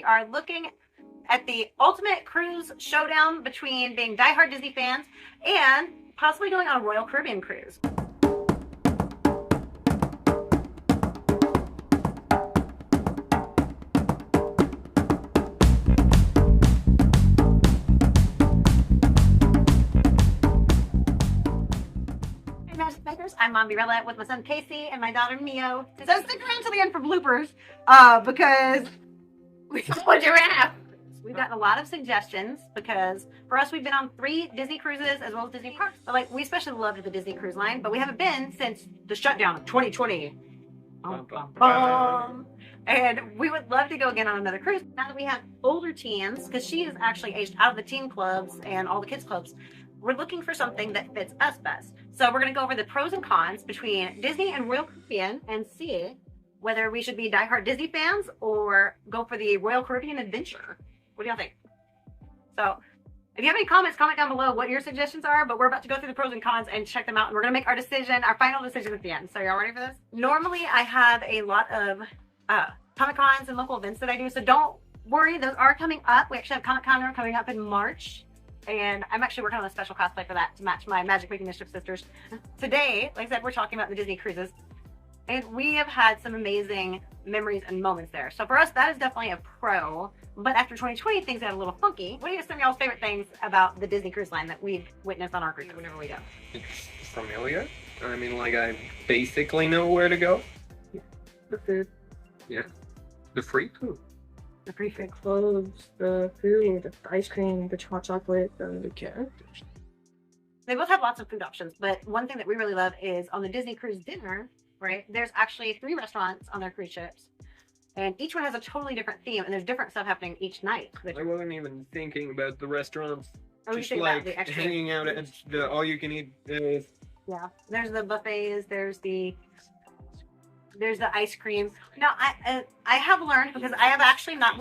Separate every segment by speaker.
Speaker 1: we are looking at the ultimate cruise showdown between being diehard Disney fans and possibly going on a Royal Caribbean cruise. Magic Makers. I'm Mom Birella with my son Casey and my daughter Mio. So stick around till the end for bloopers, because we've gotten a lot of suggestions because for us we've been on 3 Disney cruises as well as Disney parks. But like we especially loved the Disney Cruise Line, but we haven't been since the shutdown of 2020. And we would love to go again on another cruise. Now that we have older teens, because she is actually aged out of the teen clubs and all the kids clubs, we're looking for something that fits us best. So we're going to go over the pros and cons between Disney and Royal Caribbean and see whether we should be diehard Disney fans or go for the Royal Caribbean adventure. What do y'all think? So if you have any comments, comment down below what your suggestions are, but we're about to go through the pros and cons and check them out, and we're going to make our decision, our final decision at the end. So y'all ready for this? Normally I have a lot of Comic-Cons and local events that I do, so don't worry, those are coming up. We actually have Comic-Con coming up in March. And I'm actually working on a special cosplay for that to match my Magic Week Initiative sisters. Today, like I said, we're talking about the Disney cruises. And we have had some amazing memories and moments there. So for us, that is definitely a pro. But after 2020, things got a little funky. What are some of y'all's favorite things about the Disney Cruise Line that we've witnessed on our cruise whenever we go?
Speaker 2: It's familiar. I mean, like, I basically know where to go.
Speaker 3: The food.
Speaker 2: Yeah. The free food.
Speaker 3: The free clothes, the food, the ice cream, the hot chocolate, the characters.
Speaker 1: They both have lots of food options, but one thing that we really love is on the Disney Cruise dinner, right? There's actually 3 restaurants on their cruise ships, and each one has a totally different theme, and there's different stuff happening each night.
Speaker 2: I wasn't even thinking about the restaurants.
Speaker 1: Oh,
Speaker 2: just like hanging out at the all-you-can-eat.
Speaker 1: Yeah, there's the buffets. There's the ice cream. Now, I have learned, because we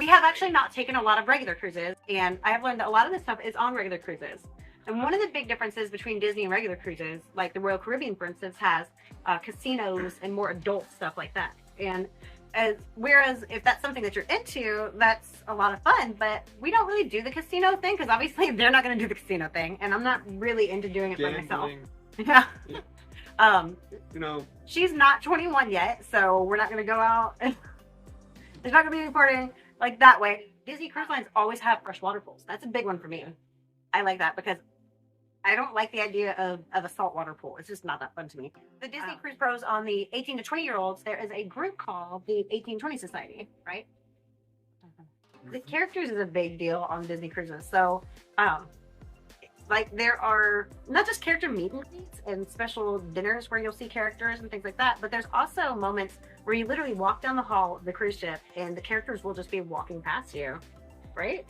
Speaker 1: have actually not taken a lot of regular cruises, and I have learned that a lot of this stuff is on regular cruises. And one of the big differences between Disney and regular cruises, like the Royal Caribbean, for instance, has casinos and more adult stuff like that. And whereas if that's something that you're into, that's a lot of fun, but we don't really do the casino thing, because obviously they're not going to do the casino thing, and I'm not really into doing it by myself. Yeah.
Speaker 2: You know,
Speaker 1: she's not 21 yet, so we're not going to go out. There's not going to be any partying like that way. Disney Cruise Lines always have freshwater pools. That's a big one for me. I like that because I don't like the idea of a saltwater pool. It's just not that fun to me. The Disney Cruise Pros, on the 18 to 20-year-olds, there is a group called the 1820 Society, right? The characters is a big deal on Disney cruises. So, like, there are not just character meet and greets and special dinners where you'll see characters and things like that, but there's also moments where you literally walk down the hall of the cruise ship and the characters will just be walking past you, right?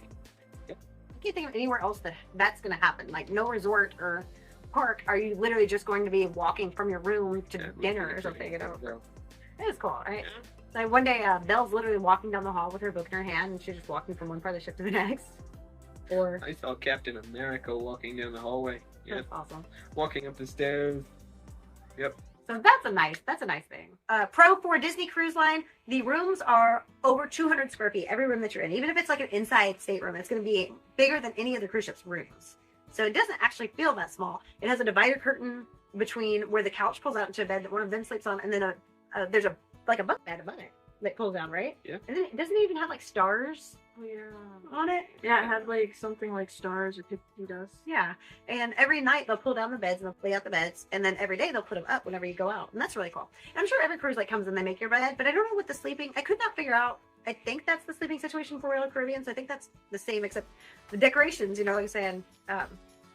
Speaker 2: Yep.
Speaker 1: I can't think of anywhere else that's going to happen. Like, no resort or park are you literally just going to be walking from your room to dinner or something, you know? It is cool, right? Yeah. So one day, Belle's literally walking down the hall with her book in her hand, and she's just walking from one part of the ship to the next. Or
Speaker 2: I saw Captain America walking down the hallway. Yeah.
Speaker 1: That's awesome.
Speaker 2: Walking up the stairs. Yep.
Speaker 1: So that's a nice thing. Pro for Disney Cruise Line, the rooms are over 200 square feet, every room that you're in. Even if it's like an inside stateroom, it's going to be bigger than any of the cruise ship's rooms. So it doesn't actually feel that small. It has a divider curtain between where the couch pulls out into a bed that one of them sleeps on, and then there's a bunk bed above it that pulls down, right?
Speaker 2: Yeah.
Speaker 1: And then doesn't it even have like stars on it?
Speaker 3: Yeah, it had like something like stars or pixie dust.
Speaker 1: Yeah, and every night they'll pull down the beds and they'll lay out the beds, and then every day they'll put them up whenever you go out, and that's really cool. And I'm sure every cruise like comes and they make your bed, but I don't know what the sleeping. I could not figure out. I think that's the sleeping situation for Royal Caribbean, so I think that's the same, except the decorations. You know, like I'm saying,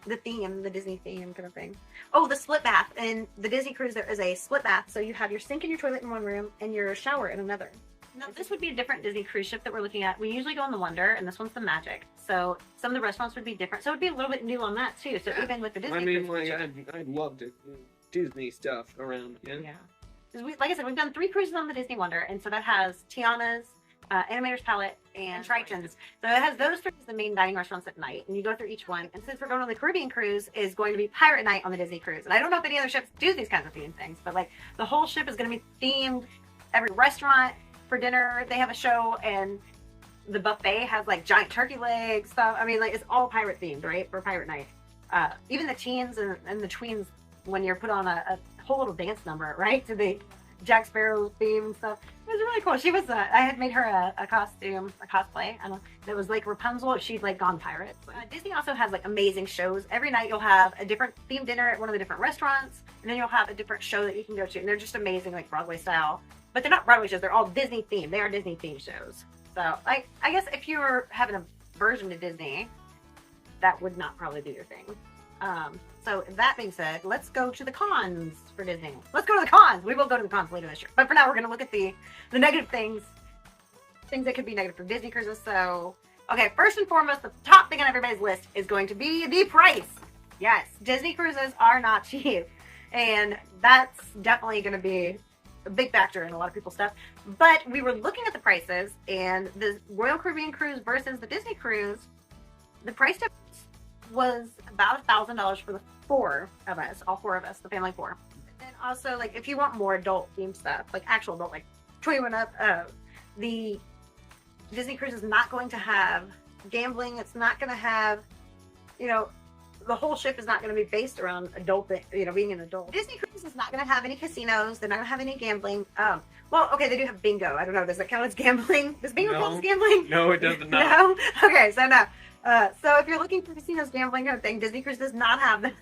Speaker 1: the theme, the Disney theme kind of thing. Oh, the split bath. In the Disney cruise, there is a split bath, so you have your sink and your toilet in one room and your shower in another. Now, this would be a different Disney cruise ship that we're looking at. We usually go on the Wonder, and this one's the Magic. So some of the restaurants would be different. So it would be a little bit new on that, too. So even with the Disney cruise ship,
Speaker 2: I'd love to Disney stuff around. Yeah.
Speaker 1: Yeah. Like I said, we've done 3 cruises on the Disney Wonder, and so that has Tiana's, Animator's Palette, and Triton's. So it has those 3 as the main dining restaurants at night, and you go through each one. And since we're going on the Caribbean cruise, is going to be Pirate Night on the Disney cruise. And I don't know if any other ships do these kinds of themed things, but like the whole ship is going to be themed. Every restaurant for dinner, they have a show, and The buffet has like giant turkey legs stuff. I mean, like it's all pirate themed, right? For pirate night. Even the teens and the tweens, when you're put on a whole little dance number, right, to the Jack Sparrow theme and stuff. It was really cool. She was, I had made her a costume, a cosplay. I don't know. It was like Rapunzel. She's like gone pirate. Disney also has like amazing shows. Every night you'll have a different themed dinner at one of the different restaurants, and then you'll have a different show that you can go to, and they're just amazing, like Broadway style. But they're not Broadway shows. They're all Disney themed. They are Disney themed shows. So I guess if you were having a version to Disney, that would not probably be your thing. So that being said, let's go to the cons for Disney. Let's go to the cons. We will go to the cons later this year. But for now, we're going to look at the negative things that could be negative for Disney cruises. So, okay, first and foremost, the top thing on everybody's list is going to be the price. Yes, Disney cruises are not cheap. And that's definitely going to be a big factor in a lot of people's stuff. But we were looking at the prices, and the Royal Caribbean cruise versus the Disney cruise, the price difference was about $1,000 for the four of us, all four of us, the family four. And also, like, if you want more adult themed stuff, like actual adult, like 21 up, the Disney cruise is not going to have gambling. It's not going to have, you know, the whole ship is not going to be based around adult, you know, being an adult. Disney cruise is not going to have any casinos. They're not going to have any gambling. Well, okay, they do have bingo. I don't know. Does that count as gambling? Does bingo count as gambling?
Speaker 2: No, it does not.
Speaker 1: No? Okay, so no. So if you're looking for casinos, gambling kind of thing, Disney Cruise does not have them.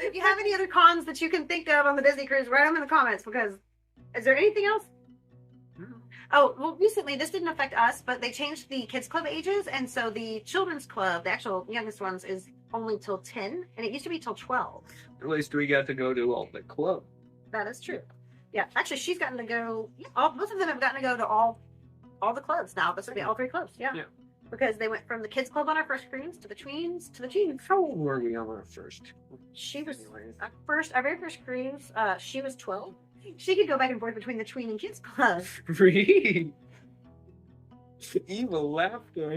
Speaker 1: If you have any other cons that you can think of on the Disney Cruise, write them in the comments, because is there anything else? Oh, well, recently, this didn't affect us, but they changed the kids club ages, and so the children's club, the actual youngest ones, is only till 10, and it used to be till 12.
Speaker 2: At least we got to go to all the club.
Speaker 1: That is true. Yeah, actually, she's gotten to go, both of them have gotten to go to all the clubs now. This would be all three clubs, yeah. Because they went from the kids club on our first cruise to the tweens to the teens.
Speaker 2: How old were we on our first?
Speaker 1: She was our very first cruise. She was 12. She could go back and forth between the tween and kids club.
Speaker 2: Really? Evil laughter.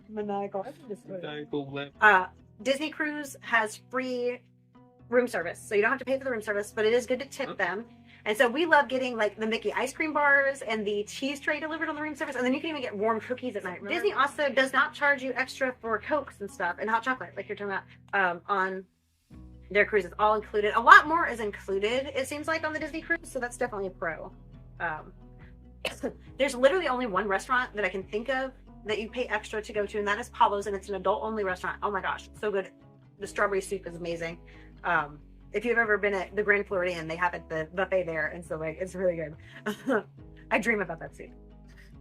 Speaker 1: Maniacal.
Speaker 2: Maniacal laughter.
Speaker 1: Disney Cruise has free room service, so you don't have to pay for the room service, but it is good to tip them. And so we love getting like the Mickey ice cream bars and the cheese tray delivered on the room service, and then you can even get warm cookies at night. Remember? Disney also does not charge you extra for Cokes and stuff and hot chocolate, like you're talking about, on their cruises. All included. A lot more is included, it seems like, on the Disney cruise, so that's definitely a pro. There's literally only one restaurant that I can think of that you pay extra to go to, and that is Pablo's, and it's an adult-only restaurant. Oh my gosh, so good. The strawberry soup is amazing. If you've ever been at the Grand Floridian, they have it, the buffet there, and so like it's really good. I dream about that soup.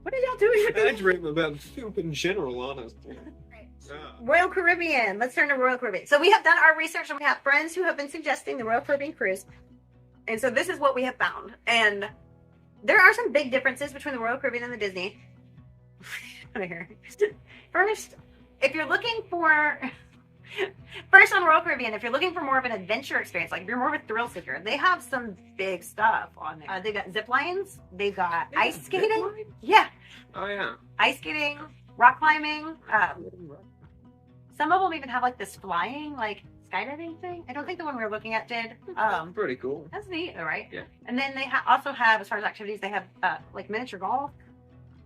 Speaker 1: What are y'all doing?
Speaker 2: I dream about soup in general, honestly.
Speaker 1: Right. Royal Caribbean. Let's turn to Royal Caribbean. So we have done our research, and we have friends who have been suggesting the Royal Caribbean cruise, and so this is what we have found. And there are some big differences between the Royal Caribbean and the Disney. First, if you're looking for... First, on Royal Caribbean, if you're looking for more of an adventure experience, like if you're more of a thrill seeker, they have some big stuff on there. They've got zip lines, they've got ice skating. Yeah.
Speaker 2: Oh, yeah.
Speaker 1: Ice skating, rock climbing. Some of them even have like this flying, like skydiving thing. I don't think the one we were looking at did.
Speaker 2: Pretty cool.
Speaker 1: That's neat, right?
Speaker 2: Yeah.
Speaker 1: And then they also have, as far as activities, they have like miniature golf.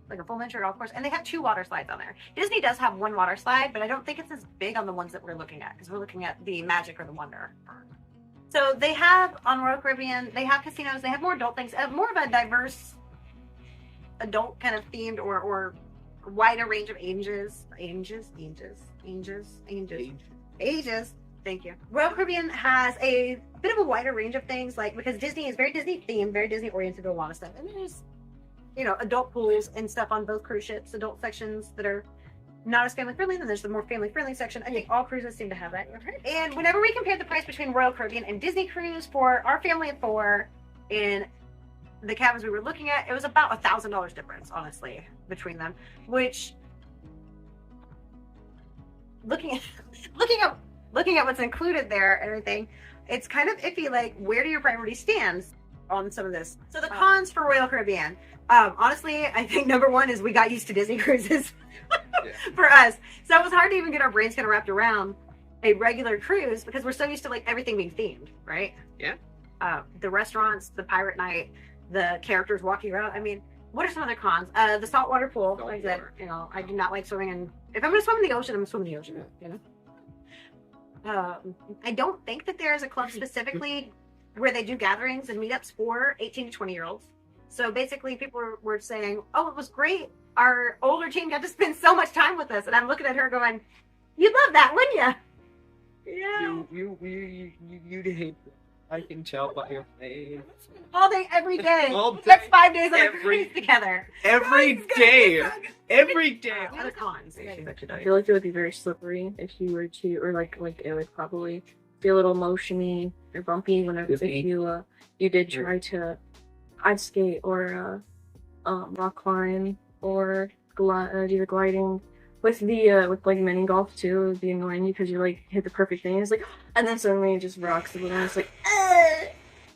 Speaker 1: Like a full miniature golf course, and they have 2 water slides on there. Disney does have 1 water slide, but I don't think it's as big on the ones that we're looking at, because we're looking at the Magic or the Wonder. So they have, on Royal Caribbean, they have casinos, they have more adult things, more of a diverse adult kind of themed or wider range of ages. Thank you. Royal Caribbean has a bit of a wider range of things, like, because Disney is very Disney themed, very Disney oriented to a lot of stuff. And there's, you know, adult pools and stuff on both cruise ships, adult sections that are not as family friendly. Then there's the more family friendly section. I think all cruises seem to have that. And whenever we compared the price between Royal Caribbean and Disney Cruise for our family of 4 in the cabins we were looking at, it was about $1,000 difference, honestly, between them. Which, looking at what's included there and everything, it's kind of iffy. Like, where do your priorities stand on some of this? So the cons for Royal Caribbean. Honestly, I think number 1 is we got used to Disney cruises for us. So it was hard to even get our brains kind of wrapped around a regular cruise, because we're so used to like everything being themed, right?
Speaker 2: Yeah.
Speaker 1: The restaurants, the pirate night, the characters walking around. I mean, What are some other cons? The saltwater pool.
Speaker 2: Salt
Speaker 1: Like I said,
Speaker 2: water.
Speaker 1: you know, I do not like swimming in. If I'm gonna swim in the ocean, I'm gonna swim in the ocean. You know. I don't think that there is a club specifically where they do gatherings and meetups for 18 to 20-year-olds. So basically, people were saying, "Oh, it was great. Our older team got to spend so much time with us," and I'm looking at her going, "You'd love that, wouldn't you?" Yeah.
Speaker 2: You'd hate that. I can tell by your face.
Speaker 1: All day, every day.
Speaker 2: All day,
Speaker 1: That's 5 days on a
Speaker 2: every-
Speaker 1: cruise together.
Speaker 2: Every day. Every day.
Speaker 1: Other cons.
Speaker 3: I feel like it would be very slippery if you were to, or like it would probably be a little motiony or bumpy whenever if you did try to ice skate or rock climb or do the gliding. With like mini golf too, it would be annoying because you like hit the perfect thing. It's like, and then suddenly it just rocks a little. And it's like,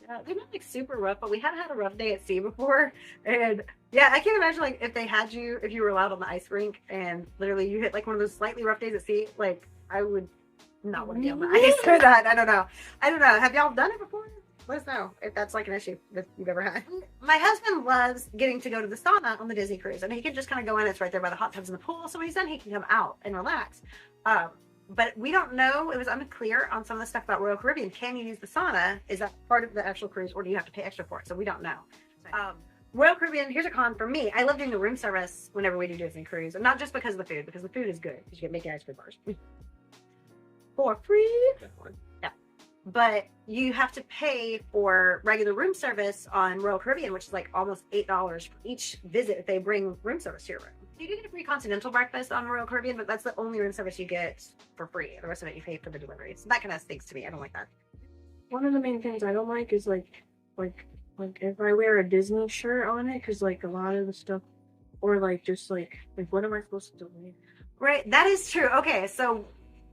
Speaker 1: Yeah, they're not like super rough, but we have had a rough day at sea before, and yeah, I can't imagine like if you were allowed on the ice rink and literally you hit like one of those slightly rough days at sea. Like I would not want to be on the ice for that. I don't know. Have y'all done it before? Let us know if that's like an issue that you've ever had. My husband loves getting to go to the sauna on the Disney cruise, and he can just kind of go in. It's right there by the hot tubs in the pool. So when he's done, he can come out and relax. But we don't know. It was unclear on some of the stuff about Royal Caribbean. Can you use the sauna? Is that part of the actual cruise, or do you have to pay extra for it? So we don't know. Royal Caribbean, here's a con for me. I love doing the room service whenever we do Disney cruise, and not just because of the food, because the food is good. Because you get Mickey ice cream bars for free. Yeah, but you have to pay for regular room service on Royal Caribbean, which is like almost $8 for each visit if they bring room service to your room. You do get a free continental breakfast on Royal Caribbean, but that's the only room service you get for free. The rest of it you pay for the delivery. So that kind of stinks to me. I don't like that.
Speaker 3: one of the main things I don't like is like if I wear a Disney shirt on it, because like a lot of the stuff, or like just like what am I supposed to do?
Speaker 1: Right, that is true. Okay, so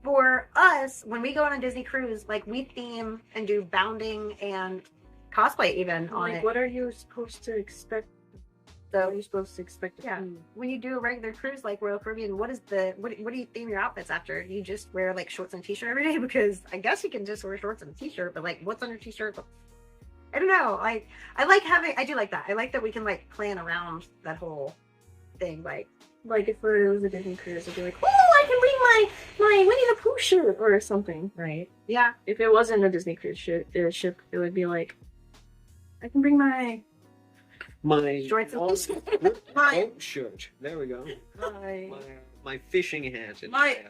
Speaker 1: for us, when we go on a Disney cruise, like we theme and do bounding and cosplay even on
Speaker 3: Like,
Speaker 1: it.
Speaker 3: what are you supposed to expect? What are you supposed to expect? To
Speaker 1: Yeah.
Speaker 3: see?
Speaker 1: When you do a regular cruise like Royal Caribbean, what do you theme your outfits after? Do you just wear like shorts and a t-shirt every day? Because I guess you can just wear shorts and a t-shirt, but like what's on your t-shirt? I don't know. Like I do like that. I like that we can like plan around that whole thing.
Speaker 3: Like if it was a Disney cruise, I'd be like, oh, I can bring my Winnie the Pooh shirt or something.
Speaker 1: Right. Yeah.
Speaker 3: If it wasn't a Disney cruise ship, it would be like, I can bring my
Speaker 1: shorts and
Speaker 2: boat shirt. There we go.
Speaker 3: my
Speaker 2: My fishing hat.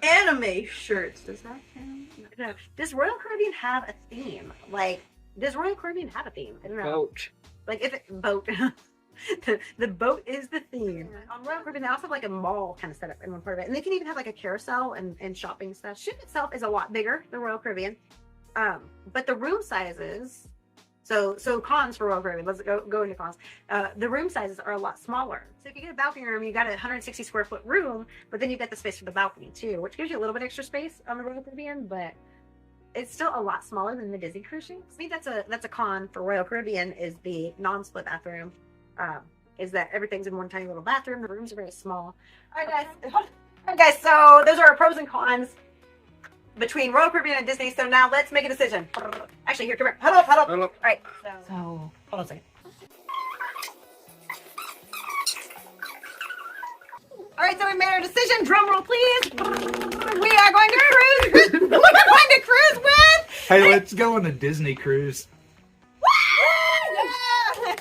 Speaker 3: anime shirts. Does that count?
Speaker 1: No. Does Royal Caribbean have a theme? Like, does Royal Caribbean have a theme? I don't know.
Speaker 2: Boat.
Speaker 1: Like, if it boat, the boat is the theme. On Royal Caribbean, they also have like a mall kind of set up in one part of it, and they can even have like a carousel and shopping stuff. Ship itself is a lot bigger than Royal Caribbean, but the room sizes. So cons for Royal Caribbean. Let's go into cons. The room sizes are a lot smaller. So if you get a balcony room, you got a 160 square foot room, but then you got the space for the balcony too, which gives you a little bit extra space on the Royal Caribbean, but it's still a lot smaller than the Disney cruise ships. I think that's a con for Royal Caribbean is the non-split bathroom. Is that everything's in one tiny little bathroom. The rooms are very small. All right, guys. So those are our pros and cons between Royal Caribbean and Disney. So now let's make a decision. Actually, here, come here. Huddle up.
Speaker 2: Hello.
Speaker 1: All right. So hold on a second. All right, so we made our decision. Drum roll, please. We are going to cruise. We're going to cruise with.
Speaker 4: Hey, let's go on a Disney cruise.
Speaker 1: Yeah.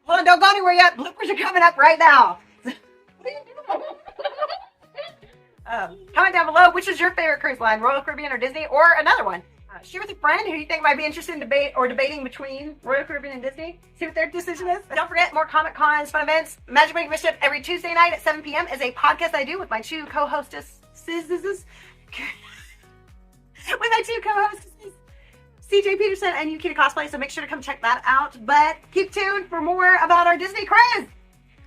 Speaker 1: Hold on, don't go anywhere yet. Bloopers are coming up right now. Comment down below, which is your favorite cruise line, Royal Caribbean or Disney, or another one. Share with a friend who you think might be interested in debating between Royal Caribbean and Disney. See what their decision is. Don't forget, more Comic Cons, fun events, Magic Make Mischief every Tuesday night at 7 p.m. is a podcast I do with my two co-hostesses. CJ Peterson and Yukita Cosplay, so make sure to come check that out. But keep tuned for more about our Disney cruise.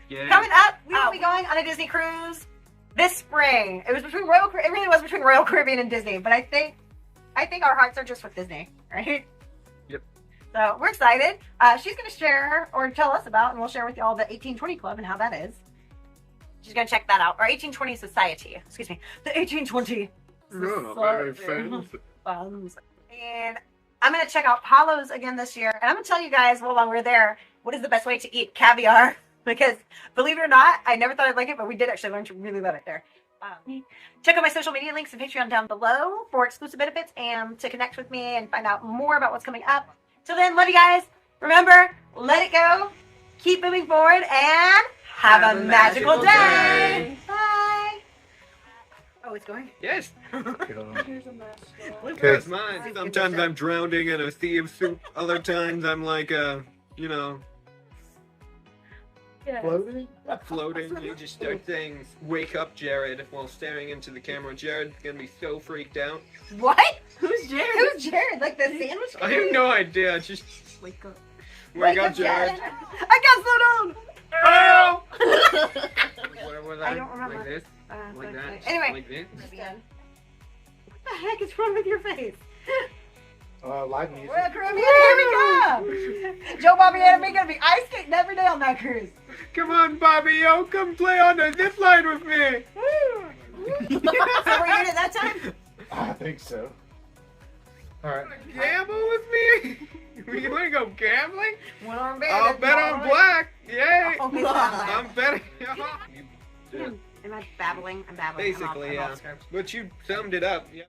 Speaker 2: Yeah.
Speaker 1: Coming up, we will be going on a Disney cruise this spring. It really was between Royal Caribbean and Disney, but I think our hearts are just with Disney, right?
Speaker 2: Yep.
Speaker 1: So we're excited. She's going to share or tell us about, and we'll share with you all the 1820 Club and how that is. She's going to check that out. Our 1820 Society. Excuse me. The 1820
Speaker 2: Oh, very fancy.
Speaker 1: And I'm going to check out Paolo's again this year. And I'm going to tell you guys while we're there, what is the best way to eat caviar because believe it or not, I never thought I'd like it, but we did actually learn to really love it there. Check out my social media links and Patreon down below for exclusive benefits and to connect with me and find out more about what's coming up. Till then, love you guys. Remember, let it go, keep moving forward, and have a magical day. Bye. Oh, it's going?
Speaker 2: Yes.
Speaker 3: Here's a mess.
Speaker 2: That's mine. Sometimes I'm drowning in a sea of soup. Other times I'm like, you know,
Speaker 3: Yeah.
Speaker 4: Floating?
Speaker 2: floating. You just start saying, "Wake up, Jared," while staring into the camera. Jared's gonna be so freaked out.
Speaker 1: What?
Speaker 3: Who's Jared?
Speaker 1: Who's Jared? Like the sandwich?
Speaker 2: I have no idea. Just
Speaker 3: Wake up.
Speaker 2: wake up, Jared.
Speaker 1: I got slowed down.
Speaker 2: Oh! What was
Speaker 1: I don't remember.
Speaker 2: Like this? Like that?
Speaker 1: Anyway.
Speaker 2: Like this?
Speaker 1: What the heck is wrong with your face?
Speaker 4: Live music.
Speaker 1: We're a Caribbean, here we go! Joe, Bobby, and me gonna be ice skating every day on that cruise.
Speaker 2: Come on, Bobby, yo, come play on the zip line with me.
Speaker 1: So were you in it that time?
Speaker 4: I think so. Alright.
Speaker 2: Gamble with me? You wanna go gambling?
Speaker 1: One arm band.
Speaker 2: I'll bet on black. Yay!
Speaker 1: Oh, okay, so I'm
Speaker 2: I'm betting.
Speaker 1: Am I babbling? I'm babbling.
Speaker 2: Basically, yeah. But you summed it up. Yeah.